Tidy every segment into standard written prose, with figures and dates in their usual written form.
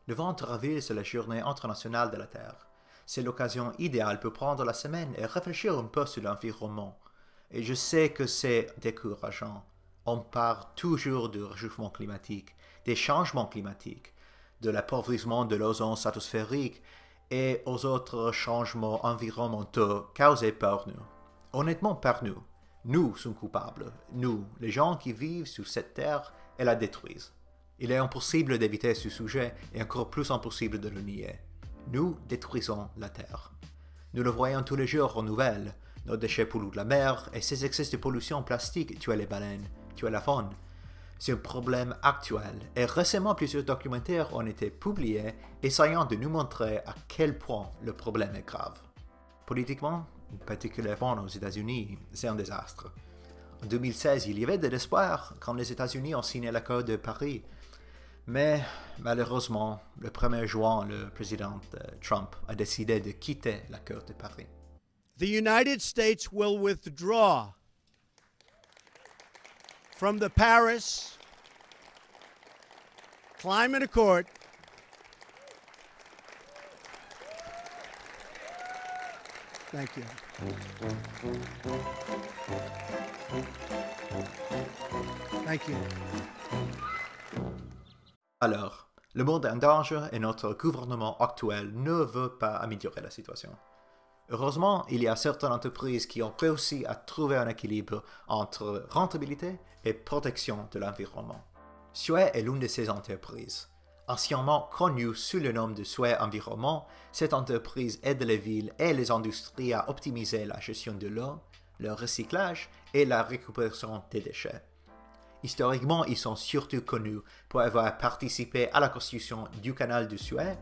Le ventre avril, c'est la journée internationale de la Terre. C'est l'occasion idéale pour prendre la semaine et réfléchir un peu sur l'environnement. Et je sais que c'est décourageant. On parle toujours du réchauffement climatique, des changements climatiques, de l'appauvrissement de l'ozone stratosphérique et aux autres changements environnementaux causés par nous. Honnêtement, par nous. Nous sommes coupables. Nous, les gens qui vivent sur cette terre et la détruisent. Il est impossible d'éviter ce sujet et encore plus impossible de le nier. Nous détruisons la terre. Nous le voyons tous les jours aux nouvelles. Nos déchets polluent la mer et ces excès de pollution plastique tuent les baleines, tuent la faune. C'est un problème actuel et récemment plusieurs documentaires ont été publiés essayant de nous montrer à quel point le problème est grave. Politiquement, particulièrement aux États-Unis, c'est un désastre. En 2016, il y avait de l'espoir quand les États-Unis ont signé l'accord de Paris. Mais malheureusement, le 1er juin, le président Trump a décidé de quitter l'accord de Paris. The United States will withdraw from the Paris Climate Accord Thank you. Thank you. Alors, le monde est en danger et notre gouvernement actuel ne veut pas améliorer la situation. Heureusement, il y a certaines entreprises qui ont réussi à trouver un équilibre entre rentabilité et protection de l'environnement. Suez est l'une de ces entreprises. Anciennement connue sous le nom de Suez Environnement, cette entreprise aide les villes et les industries à optimiser la gestion de l'eau, le recyclage et la récupération des déchets. Historiquement, ils sont surtout connus pour avoir participé à la construction du canal de Suez,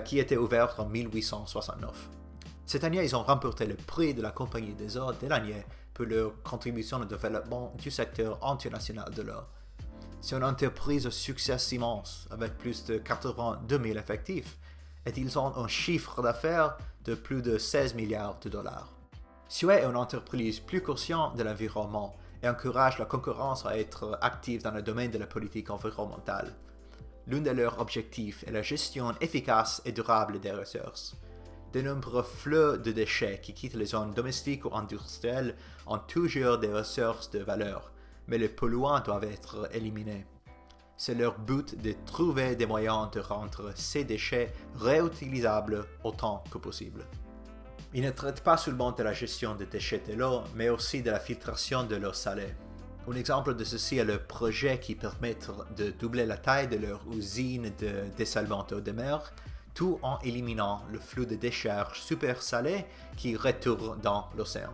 qui était ouvert en 1869. Cette année, ils ont remporté le prix de la Compagnie des eaux de l'année pour leur contribution au développement du secteur international de l'eau. C'est une entreprise de succès immense, avec plus de 82 000 effectifs, et ils ont un chiffre d'affaires de plus de 16 milliards de dollars. Suez est une entreprise plus consciente de l'environnement et encourage la concurrence à être active dans le domaine de la politique environnementale. L'un de leurs objectifs est la gestion efficace et durable des ressources. De nombreux flux de déchets qui quittent les zones domestiques ou industrielles ont toujours des ressources de valeur, mais les polluants doivent être éliminés. C'est leur but de trouver des moyens de rendre ces déchets réutilisables autant que possible. Ils ne traitent pas seulement de la gestion des déchets de l'eau, mais aussi de la filtration de l'eau salée. Un exemple de ceci est le projet qui permet de doubler la taille de leur usine de dessalement d'eau de mer, tout en éliminant le flux de décharges super salés qui retournent dans l'océan.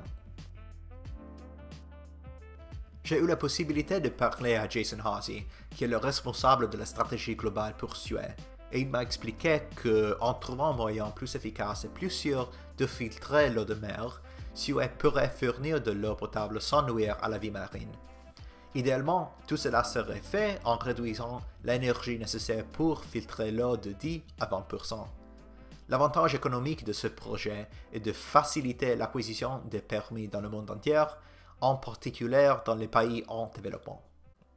J'ai eu la possibilité de parler à Jason Hawsey, qui est le responsable de la stratégie globale pour Suez, et il m'a expliqué qu'en trouvant un moyen plus efficace et plus sûr de filtrer l'eau de mer, Suez pourrait fournir de l'eau potable sans nuire à la vie marine. Idéalement, tout cela serait fait en réduisant l'énergie nécessaire pour filtrer l'eau de 10 à 20%. L'avantage économique de ce projet est de faciliter l'acquisition des permis dans le monde entier, en particulier dans les pays en développement.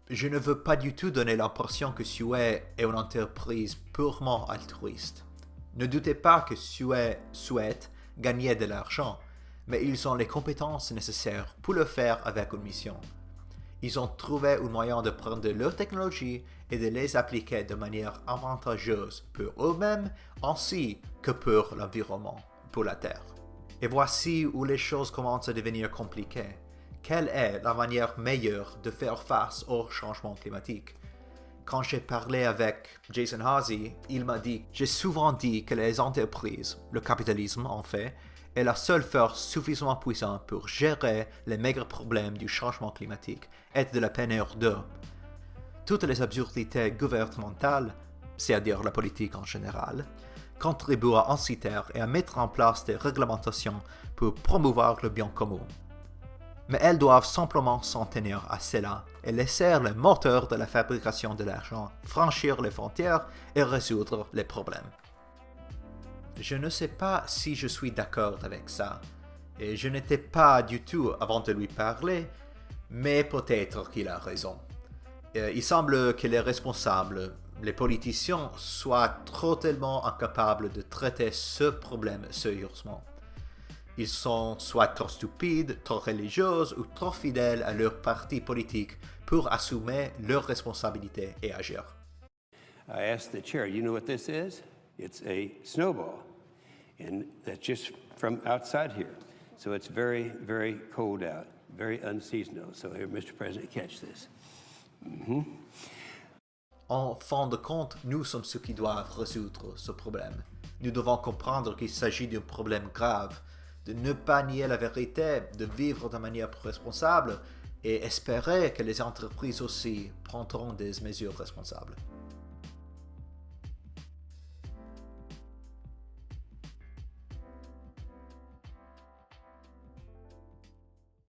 Je ne veux pas du tout donner l'impression que Suez est une entreprise purement altruiste. Ne doutez pas que Suez souhaite gagner de l'argent, mais ils ont les compétences nécessaires pour le faire avec une mission. Ils ont trouvé un moyen de prendre leur technologie et de les appliquer de manière avantageuse pour eux-mêmes ainsi que pour l'environnement, pour la Terre. Et voici où les choses commencent à devenir compliquées. Quelle est la manière meilleure de faire face au changement climatique? Quand j'ai parlé avec Jason Hawsey, il m'a dit « J'ai souvent dit que les entreprises, le capitalisme en fait, est la seule force suffisamment puissante pour gérer les maigres problèmes du changement climatique et de la pénurie d'eau. Toutes les absurdités gouvernementales, c'est-à-dire la politique en général, contribuent à inciter et à mettre en place des réglementations pour promouvoir le bien commun. Mais elles doivent simplement s'en tenir à cela et laisser le moteur de la fabrication de l'argent franchir les frontières et résoudre les problèmes. » Je ne sais pas si je suis d'accord avec ça, et je n'étais pas du tout avant de lui parler, mais peut-être qu'il a raison. Il semble que les responsables, les politiciens soient totalement incapables de traiter ce problème sérieusement. Ils sont soit trop stupides, trop religieux ou trop fidèles à leur parti politique pour assumer leurs responsabilités et agir. I asked the chair, you know what this is? It's a snowball. And that's just from outside here. So it's very, very cold out, very unseasonal. So here, Mr. President, catch this. En fin de compte, nous sommes ceux qui doivent résoudre ce problème. Nous devons comprendre qu'il s'agit d'un problème grave, de ne pas nier la vérité, de vivre de manière responsable et espérer que les entreprises aussi prendront des mesures responsables.